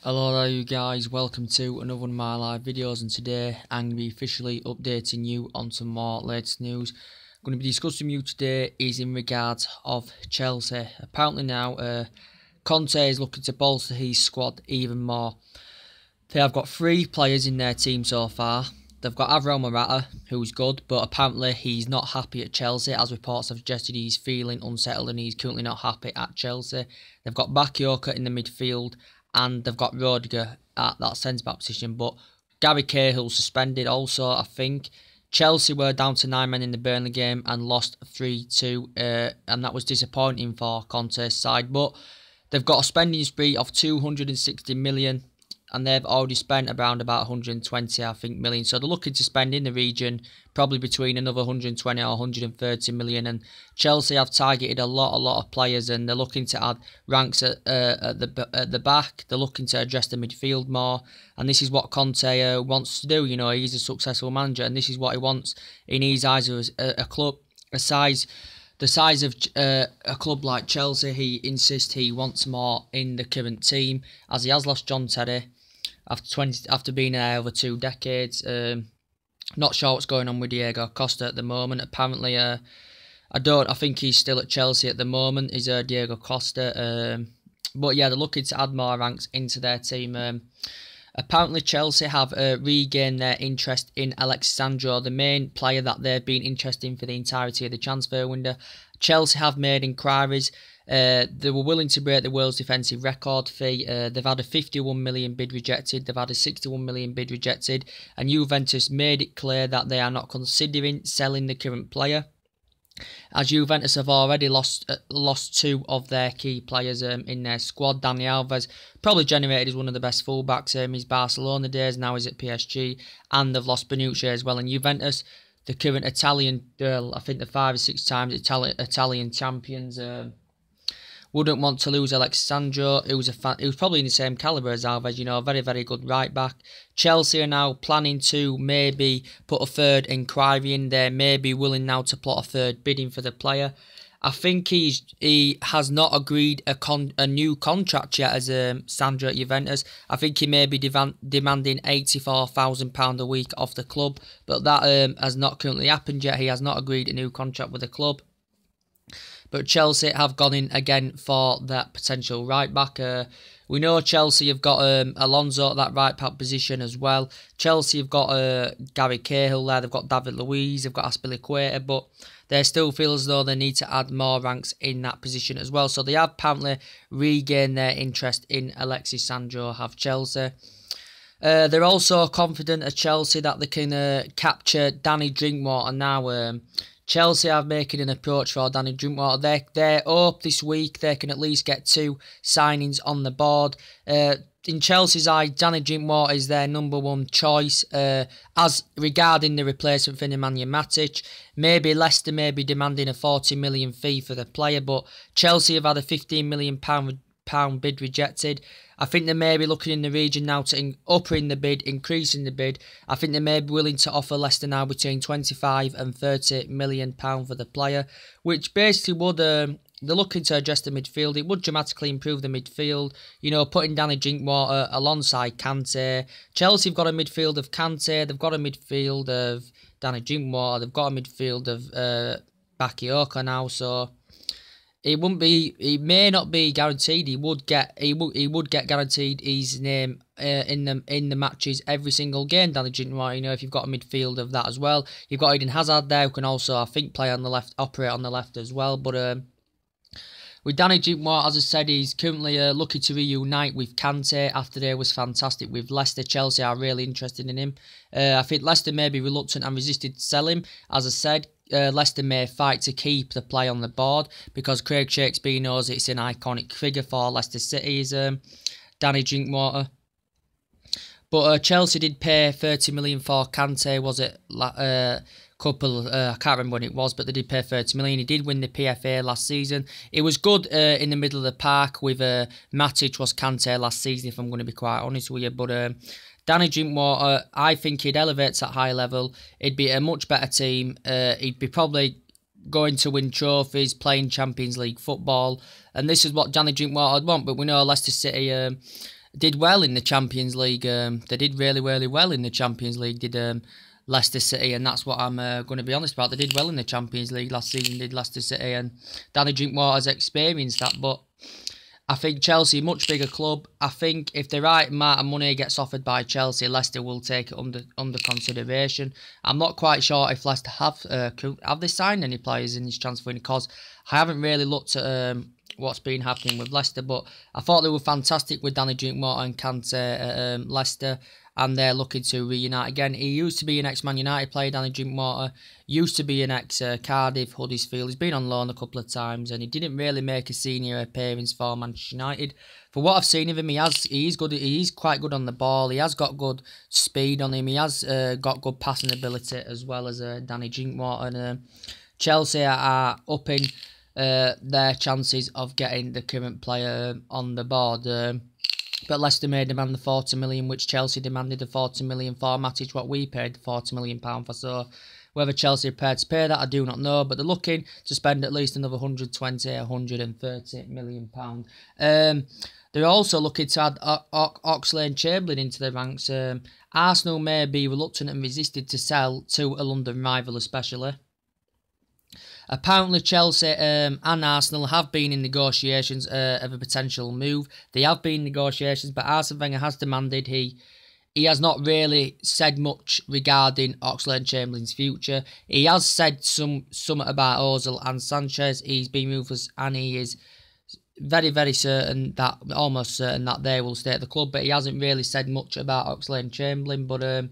Hello there you guys, welcome to another one of my live videos, and today I'm going to be officially updating you on some more latest news. I'm going to be discussing with you today is in regards of Chelsea. Apparently now Conte is looking to bolster his squad even more. They have got 3 players in their team so far. They've got Alvaro Morata, who's good, but apparently he's not happy at Chelsea, as reports have suggested he's feeling unsettled and he's currently not happy at Chelsea. They've got Bakayoko in the midfield, and they've got Rudiger at that centre-back position, but Gary Cahill's suspended also, I think. Chelsea were down to 9 men in the Burnley game and lost 3-2, and that was disappointing for Conte's side, but they've got a spending spree of 260 million, and they've already spent around about 120, I think, million. So they're looking to spend in the region probably between another 120 or 130 million. And Chelsea have targeted a lot of players, and they're looking to add ranks at the back. They're looking to address the midfield more, and this is what Conte wants to do. You know, he's a successful manager, and this is what he wants. He needs either a club, the size of a club like Chelsea. He insists he wants more in the current team, as he has lost John Terry after being there over 2 decades. Not sure what's going on with Diego Costa at the moment. Apparently, I think he's still at Chelsea at the moment. Is Diego Costa? But yeah, they're looking to add more ranks into their team. Apparently, Chelsea have regained their interest in Alexis Sandro, the main player that they've been interested in for the entirety of the transfer window. Chelsea have made inquiries. They were willing to break the world's defensive record fee. They've had a 51 million bid rejected. They've had a 61 million bid rejected. And Juventus made it clear that they are not considering selling the current player, as Juventus have already lost 2 of their key players in their squad. Dani Alves, probably generated as one of the best fullbacks in his Barcelona days, now he's at PSG, and they've lost Bonucci as well. And Juventus, the current Italian, I think the 5 or 6 times Italian champions, wouldn't want to lose Alexis Sandro, who was probably in the same calibre as Alves, you know, a very, very good right back. Chelsea are now planning to maybe put a third inquiry in there, maybe willing now to plot a third bidding for the player. I think he has not agreed a new contract yet as Sandro at Juventus. I think he may be demanding £84,000 a week off the club, but that has not currently happened yet. He has not agreed a new contract with the club. But Chelsea have gone in again for that potential right back. We know Chelsea have got Alonso at that right back position as well. Chelsea have got Gary Cahill there. They've got David Luiz. They've got Azpilicueta, but they still feel as though they need to add more ranks in that position as well. So they have apparently regained their interest in Alexis Sandro, have Chelsea. They're also confident at Chelsea that they can capture Danny Drinkwater now. Chelsea are making an approach for Danny Drinkwater. They hope this week they can at least get 2 signings on the board. In Chelsea's eye, Danny Drinkwater is their #1 choice. As regarding the replacement for Nemanja Matic, maybe Leicester may be demanding a 40 million fee for the player, but Chelsea have had a £15 million bid rejected. I think they may be looking in the region now to upping the bid, increasing the bid. I think they may be willing to offer Leicester now between 25 and 30 million pound for the player, which basically would they're looking to address the midfield. It would dramatically improve the midfield. You know, putting Danny Drinkwater alongside Kante. Chelsea have got a midfield of Kante. They've got a midfield of Danny Drinkwater. They've got a midfield of Bakayoko now. So it may not be guaranteed. He would get guaranteed his name in the matches every single game. Danny Drinkwater, you know, if you've got a midfield of that as well, you've got Eden Hazard there, who can also, I think, play on the left, operate on the left as well. But with Danny Drinkwater, as I said, he's currently looking to reunite with Kante after they was fantastic with Leicester. Chelsea are really interested in him. I think Leicester may be reluctant and resisted to sell him. As I said, Leicester may fight to keep the play on the board because Craig Shakespeare knows it's an iconic figure for Leicester City's Danny Drinkwater. But Chelsea did pay 30 million for Kante, was it? I can't remember when it was, but they did pay 30 million. He did win the PFA last season. It was good in the middle of the park with Matic was Kante last season, if I'm going to be quite honest with you. But Danny Drinkwater, I think he'd elevate to that high level. He'd be a much better team. He'd be probably going to win trophies, playing Champions League football. And this is what Danny Drinkwater would want. But we know Leicester City did well in the Champions League. They did really, really well in the Champions League. Did Leicester City, and that's what I'm going to be honest about. They did well in the Champions League last season. Did Leicester City, and Danny Drinkwater's experienced that, but I think Chelsea, much bigger club. I think if the right amount of money gets offered by Chelsea, Leicester will take it under consideration. I'm not quite sure if Leicester have they signed any players in this transfer window, because I haven't really looked at what's been happening with Leicester. But I thought they were fantastic with Danny Drinkwater and Kante at Leicester, and they're looking to reunite again. He used to be an ex-Man United player, Danny Drinkwater. Used to be an ex-Cardiff, Huddersfield. He's been on loan a couple of times, and he didn't really make a senior appearance for Manchester United. For what I've seen of him, he's good. He's quite good on the ball. He has got good speed on him. He has got good passing ability as well as Danny Drinkwater. And Chelsea are upping their chances of getting the current player on the board. But Leicester may demand the 40 million, which Chelsea demanded the 40 million for. Match what we paid the 40 million pound for. So whether Chelsea are prepared to pay that, I do not know. But they're looking to spend at least another 120, 130 million pound. They're also looking to add Oxlade-Chamberlain into their ranks. Arsenal may be reluctant and resisted to sell to a London rival, especially. Apparently, Chelsea and Arsenal have been in negotiations of a potential move. They have been in negotiations, but Arsene Wenger has demanded he has not really said much regarding Oxlade-Chamberlain's future. He has said something about Ozil and Sanchez. He's been ruthless, and he is very, very certain that, almost certain that they will stay at the club. But he hasn't really said much about Oxlade-Chamberlain. But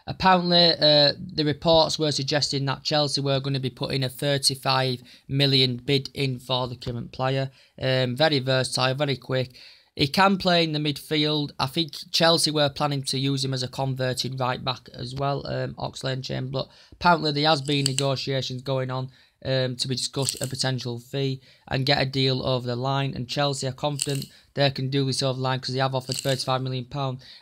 apparently, the reports were suggesting that Chelsea were going to be putting a 35 million bid in for the current player. Very versatile, very quick. He can play in the midfield. I think Chelsea were planning to use him as a converted right back as well, Oxlade-Chamberlain. But apparently there has been negotiations going on to be discussed a potential fee and get a deal over the line. And Chelsea are confident they can do this over the line because they have offered £35 million.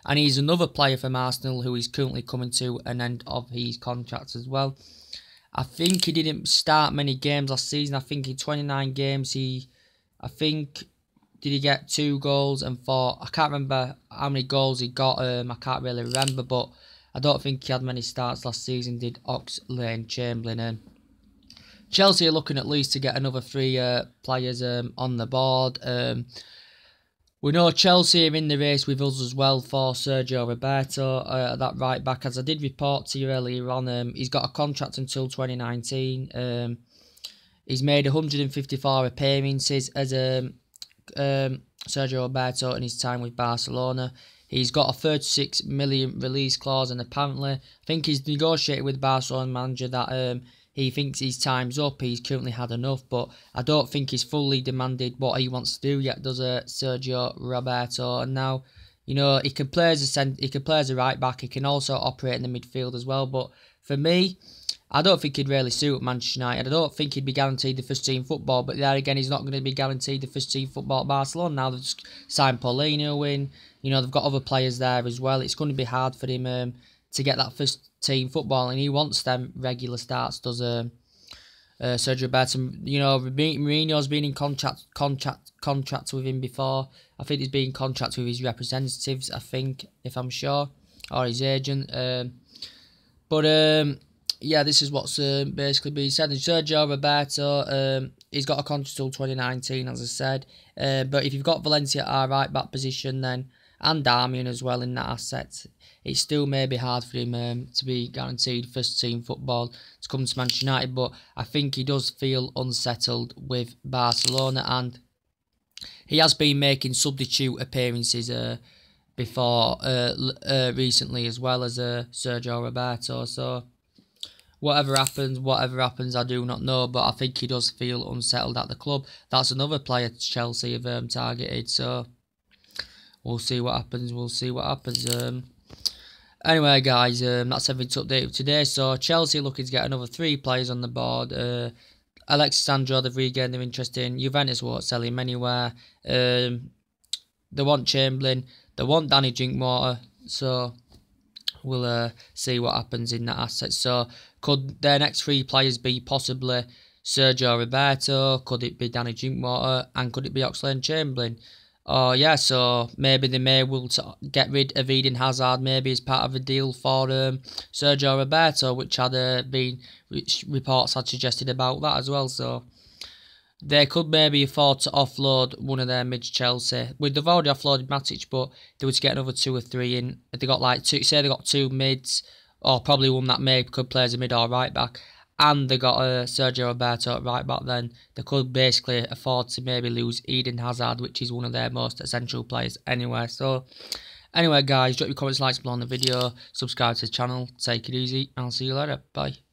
And he's another player from Arsenal who is currently coming to an end of his contract as well. I think he didn't start many games last season. I think in 29 games did he get 2 goals and 4? I can't remember how many goals he got. I can't really remember, but I don't think he had many starts last season, did Oxlade-Chamberlain. Chelsea are looking at least to get another 3 players on the board. We know Chelsea are in the race with us as well for Sergio Roberto, that right back. As I did report to you earlier on, he's got a contract until 2019. He's made 154 appearances as Sergio Roberto in his time with Barcelona. He's got a 36 million release clause, and apparently, I think he's negotiated with the Barcelona manager that he thinks his time's up. He's currently had enough, but I don't think he's fully demanded what he wants to do yet, does Sergio Roberto. And now, you know, he can play as a right back. He can also operate in the midfield as well. But for me, I don't think he'd really suit Manchester United. I don't think he'd be guaranteed the first team football, but there again, he's not going to be guaranteed the first team football at Barcelona. Now they've signed Paulinho in. You know, they've got other players there as well. It's going to be hard for him to get that first team football, and he wants them regular starts, does Sergio Roberto. You know, Mourinho's been in contract with him before. I think he's been in contract with his representatives, I think, if I'm sure, or his agent. Yeah, this is what's basically being said. And Sergio Roberto, he's got a contract till 2019, as I said. But if you've got Valencia at our right back position, then, and Darmian as well in that asset, it still may be hard for him to be guaranteed first team football to come to Manchester United. But I think he does feel unsettled with Barcelona, and he has been making substitute appearances before recently as well as Sergio Roberto. So whatever happens, I do not know, but I think he does feel unsettled at the club. That's another player Chelsea have targeted, so we'll see what happens. Anyway, guys, that's everything to update with today. So Chelsea are looking to get another 3 players on the board. Alexis Sandro, they've regained their interest in. Juventus won't sell him anywhere. They want Chamberlain. They want Danny Drinkwater. So we'll see what happens in that asset. So could their next 3 players be possibly Sergio Roberto? Could it be Danny Drinkwater? And could it be Oxlade-Chamberlain? Oh yeah, so maybe they may will get rid of Eden Hazard, maybe as part of a deal for Sergio Roberto, which which reports had suggested about that as well. So they could maybe afford to offload one of their mids, Chelsea. They've already offloaded Matic, but they were to get another 2 or 3 in. They got like they got 2 mids, or probably one that could play as a mid or right back, and they got Sergio Roberto at right back. Then they could basically afford to maybe lose Eden Hazard, which is one of their most essential players anyway. So anyway, guys, drop your comments, likes below on the video, subscribe to the channel, take it easy, and I'll see you later. Bye.